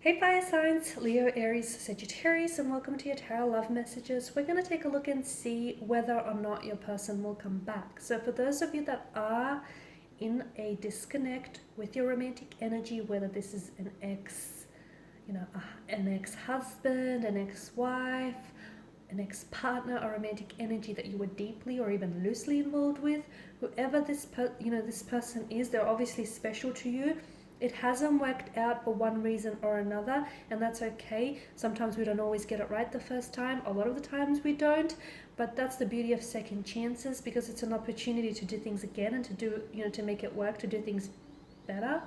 Hey fire signs, Leo, Aries, Sagittarius, and welcome to your tarot love messages. We're going to take a look and see whether or not your person will come back. So for those of you that are in a disconnect with your romantic energy, whether this is an ex, an ex-husband, an ex-wife, an ex-partner, or romantic energy that you were deeply or even loosely involved with, whoever this person is, they're obviously special to you. It hasn't worked out for one reason or another, and that's okay. Sometimes we don't always get it right the first time. A lot of the times we don't, but that's the beauty of second chances, because it's an opportunity to do things again and to do, to make it work, to do things better.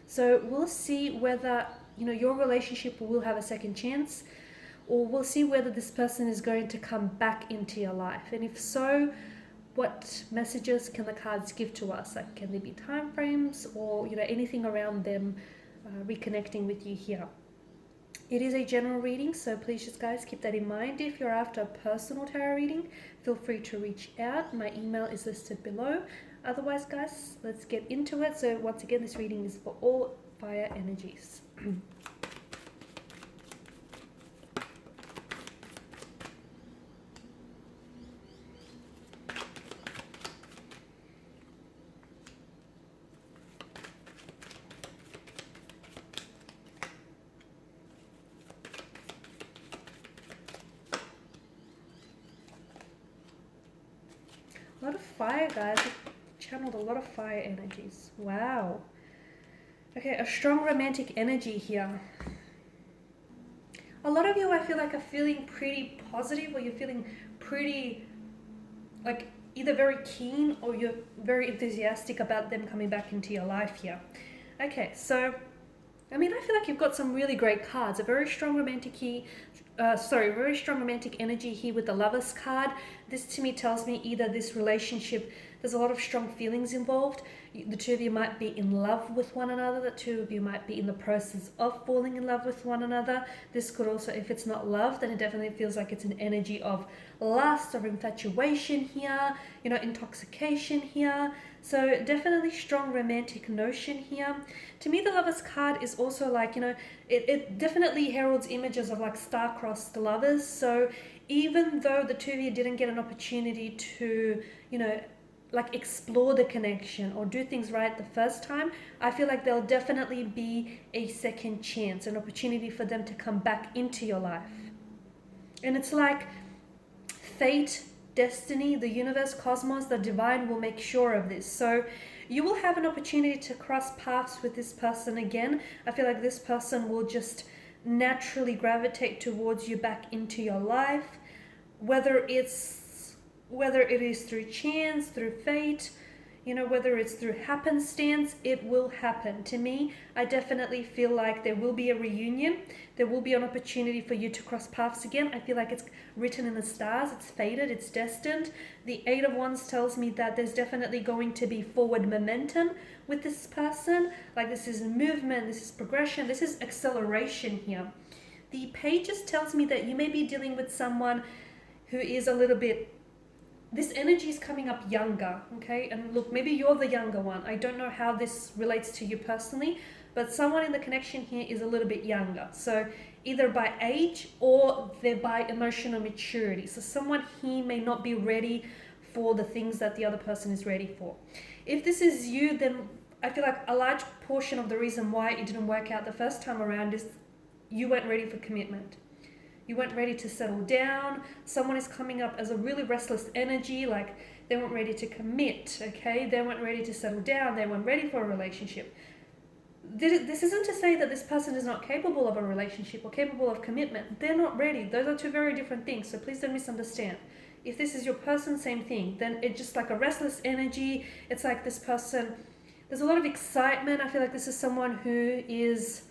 So we'll see whether, your relationship will have a second chance, or we'll see whether this person is going to come back into your life. And if so, what messages can the cards give to us? Like, can there be time frames or anything around them reconnecting with you here? It is a general reading, so please just guys keep that in mind. If you're after a personal tarot reading, feel free to reach out. My email is listed below. Otherwise guys, let's get into it. So once again, this reading is for all fire energies. A lot of fire, guys. I've channeled a lot of fire energies. Wow. Okay, a strong romantic energy here. A lot of you, I feel like, are feeling pretty positive, or you're feeling pretty, like, either very keen or you're very enthusiastic about them coming back into your life here. Okay, so, I feel like you've got some really great cards. A very strong very strong romantic energy here with the Lovers card. This to me tells me either this relationship, there's a lot of strong feelings involved. The two of you might be in love with one another. The two of you might be in the process of falling in love with one another. This could also, if it's not love, then it definitely feels like it's an energy of lust or infatuation here, intoxication here. So definitely strong romantic notion here. To me, the Lovers card is also like, it definitely heralds images of like star-crossed lovers. So even though the two of you didn't get an opportunity to, like explore the connection or do things right the first time, I feel like there'll definitely be a second chance, an opportunity for them to come back into your life. And it's like fate, destiny, the universe, cosmos, the divine will make sure of this. So you will have an opportunity to cross paths with this person again. I feel like this person will just naturally gravitate towards you back into your life, whether it is through chance, through fate, whether it's through happenstance, it will happen. To me, I definitely feel like there will be a reunion. There will be an opportunity for you to cross paths again. I feel like it's written in the stars, it's fated, it's destined. The Eight of Wands tells me that there's definitely going to be forward momentum with this person. Like, this is movement, this is progression, this is acceleration here. The Pages tells me that you may be dealing with someone who is a little bit, this energy is coming up younger, okay? And look, maybe you're the younger one. I don't know how this relates to you personally, but someone in the connection here is a little bit younger. So either by age or they're by emotional maturity. So someone here may not be ready for the things that the other person is ready for. If this is you, then I feel like a large portion of the reason why it didn't work out the first time around is you weren't ready for commitment. You weren't ready to settle down. Someone is coming up as a really restless energy, like they weren't ready to commit, okay? They weren't ready to settle down. They weren't ready for a relationship. This isn't to say that this person is not capable of a relationship or capable of commitment. They're not ready. Those are two very different things, so please don't misunderstand. If this is your person, same thing. Then it's just like a restless energy. It's like this person, there's a lot of excitement. I feel like this is someone who is,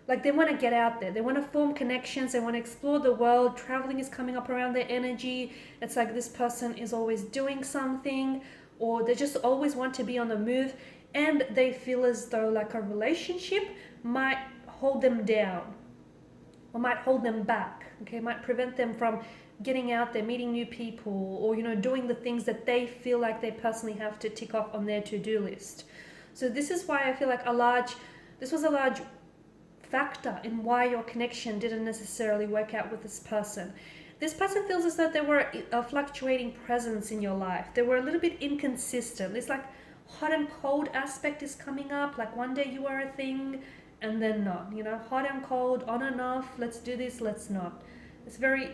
like, they want to get out there. They want to form connections. They want to explore the world. Traveling is coming up around their energy. It's like this person is always doing something, or they just always want to be on the move. And they feel as though like a relationship might hold them down or might hold them back, okay? Might prevent them from getting out there, meeting new people, or, doing the things that they feel like they personally have to tick off on their to-do list. So this is why I feel like this was a large factor in why your connection didn't necessarily work out with this person. This person feels as though they were a fluctuating presence in your life. They were a little bit inconsistent. This like hot and cold aspect is coming up. Like one day you are a thing and then not. You know, hot and cold, on and off. Let's do this, let's not. It's very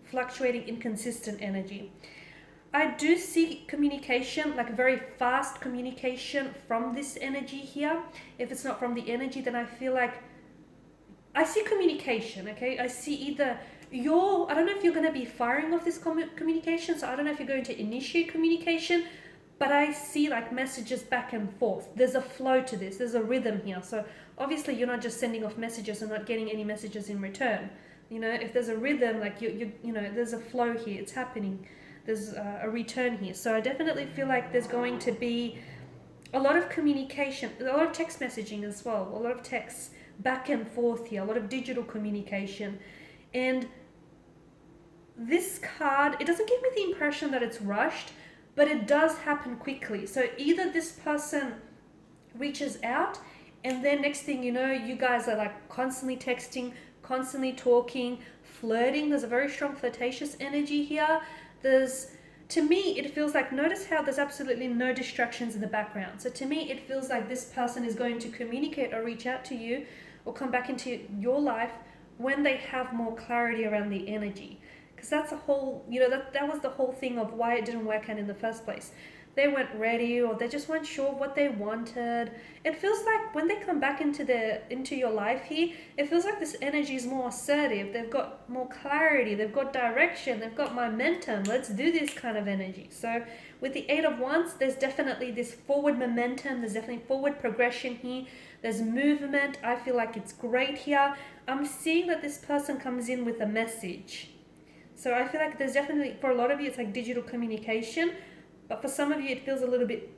fluctuating, inconsistent energy. I do see communication, like very fast communication from this energy here. If it's not from the energy, then I feel like I see communication, okay? I see either I don't know if you're going to be firing off this communication, so I don't know if you're going to initiate communication, but I see like messages back and forth. There's a flow to this, there's a rhythm here. So obviously you're not just sending off messages and not getting any messages in return. You know, if there's a rhythm, like you know, there's a flow here, it's happening. There's a return here. So I definitely feel like there's going to be a lot of communication, a lot of text messaging as well, a lot of texts back and forth here, a lot of digital communication. And this card, it doesn't give me the impression that it's rushed, but it does happen quickly. So either this person reaches out and then next thing you know, you guys are like constantly texting, constantly talking, flirting. There's a very strong flirtatious energy here. To me, it feels like, notice how there's absolutely no distractions in the background. So to me, it feels like this person is going to communicate or reach out to you or come back into your life when they have more clarity around the energy. Because that's a whole, you know, that was the whole thing of why it didn't work out in the first place. They weren't ready, or they just weren't sure what they wanted. It feels like when they come back into your life here, it feels like this energy is more assertive. They've got more clarity, they've got direction, they've got momentum. Let's do this kind of energy. So with the Eight of Wands, there's definitely this forward momentum, there's definitely forward progression here. There's movement. I feel like it's great here. I'm seeing that this person comes in with a message. So I feel like there's definitely, for a lot of you, it's like digital communication. But for some of you, it feels a little bit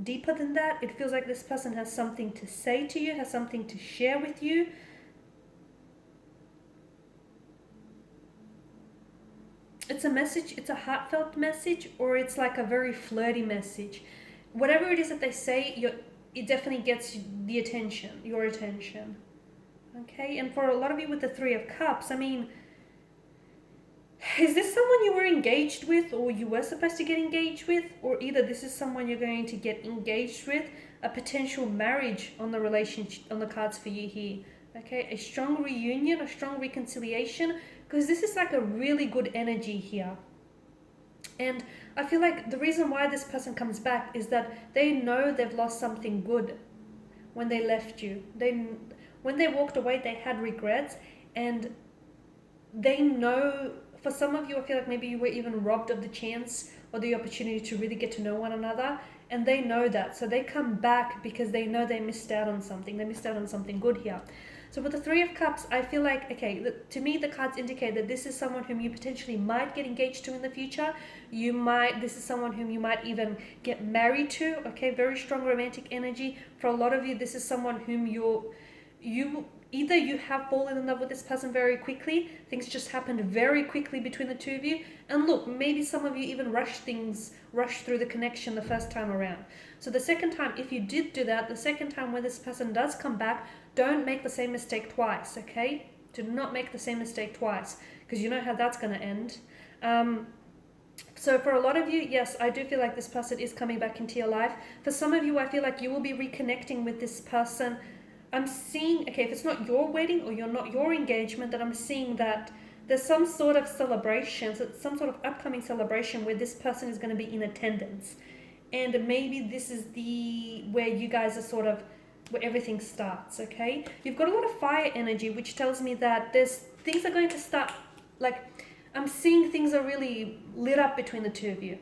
deeper than that. It feels like this person has something to say to you, has something to share with you. It's a message, it's a heartfelt message, or it's like a very flirty message. Whatever it is that they say, it definitely gets the attention, your attention. Okay, and for a lot of you with the Three of Cups, I mean, is this someone you were engaged with or you were supposed to get engaged with? Or either this is someone you're going to get engaged with, a potential marriage on the relationship, on the cards for you here. Okay, a strong reunion, a strong reconciliation, because this is like a really good energy here. And I feel like the reason why this person comes back is that they know they've lost something good when they left you. When they walked away, they had regrets, and they know, for some of you, I feel like maybe you were even robbed of the chance or the opportunity to really get to know one another, and they know that. So they come back because they know they missed out on something. They missed out on something good here. So with the Three of Cups, I feel like, okay, to me, the cards indicate that this is someone whom you potentially might get engaged to in the future. This is someone whom you might even get married to, okay? Very strong romantic energy. For a lot of you, this is someone whom either you have fallen in love with this person very quickly, things just happened very quickly between the two of you, and look, maybe some of you even rushed through the connection the first time around. So the second time, if you did do that, the second time when this person does come back, don't make the same mistake twice, okay? Do not make the same mistake twice, because you know how that's going to end. So for a lot of you, yes, I do feel like this person is coming back into your life. For some of you, I feel like you will be reconnecting with this person. I'm seeing, okay, if it's not your wedding or your engagement, then I'm seeing that there's some sort of celebration, so some sort of upcoming celebration where this person is going to be in attendance. And maybe this is where you guys are sort of, where everything starts, okay? You've got a lot of fire energy, which tells me that things are going to start, like, I'm seeing things are really lit up between the two of you.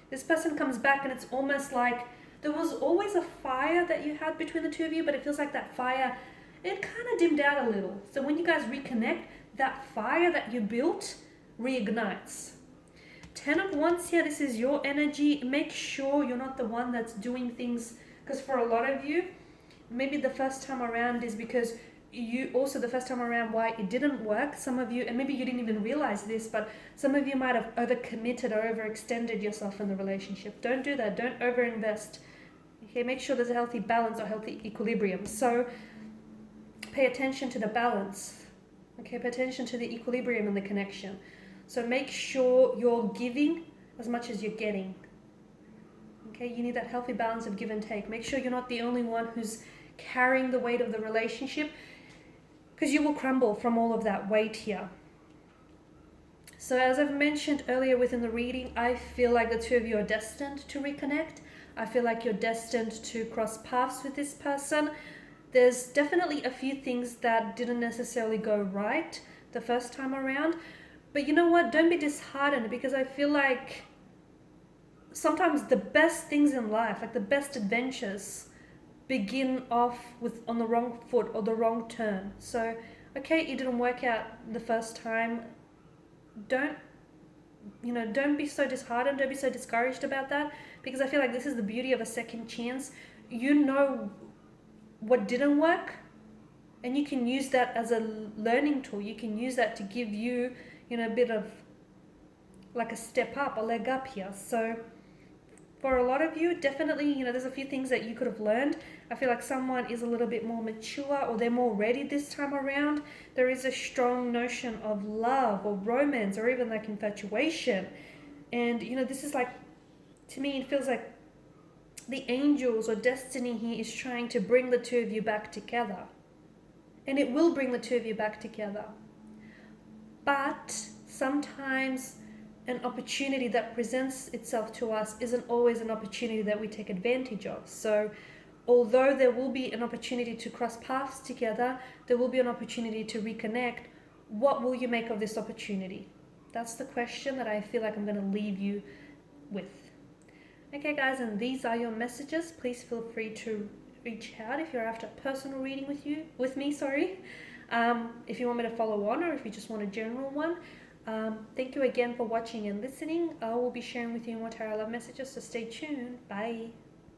This person comes back and it's almost like there was always a fire that you had between the two of you, but it feels like that fire, it kind of dimmed out a little. So when you guys reconnect, that fire that you built reignites. 10 of Wands here, this is your energy. Make sure you're not the one that's doing things, because for a lot of you, maybe the first time around is because the first time around why it didn't work. Some of you, and maybe you didn't even realize this, but some of you might have overcommitted or overextended yourself in the relationship. Don't do that. Don't overinvest. Okay, make sure there's a healthy balance or healthy equilibrium. So pay attention to the balance. Okay, pay attention to the equilibrium and the connection. So make sure you're giving as much as you're getting. Okay, you need that healthy balance of give and take. Make sure you're not the only one who's carrying the weight of the relationship, because you will crumble from all of that weight here. So as I've mentioned earlier within the reading, I feel like the two of you are destined to reconnect. I feel like you're destined to cross paths with this person. There's definitely a few things that didn't necessarily go right the first time around. But you know what? Don't be disheartened, because I feel like sometimes the best things in life, like the best adventures, begin off with on the wrong foot or the wrong turn. So, okay, it didn't work out the first time. Don't be so disheartened. Don't be so discouraged about that, because I feel like this is the beauty of a second chance. You know what didn't work, and you can use that as a learning tool. You can use that to give you, a bit of like a step up, a leg up here. So for a lot of you, definitely, there's a few things that you could have learned. I feel like someone is a little bit more mature, or they're more ready this time around. There is a strong notion of love or romance, or even like infatuation. And, this is like, to me, it feels like the angels or destiny here is trying to bring the two of you back together. And it will bring the two of you back together. But sometimes an opportunity that presents itself to us isn't always an opportunity that we take advantage of. So although there will be an opportunity to cross paths together, there will be an opportunity to reconnect. What will you make of this opportunity? That's the question that I feel like I'm going to leave you with. Okay guys, and these are your messages. Please feel free to reach out if you're after a personal reading with me. If you want me to follow on, or if you just want a general one. Thank you again for watching and listening. I will be sharing with you more tarot love messages, so stay tuned. Bye.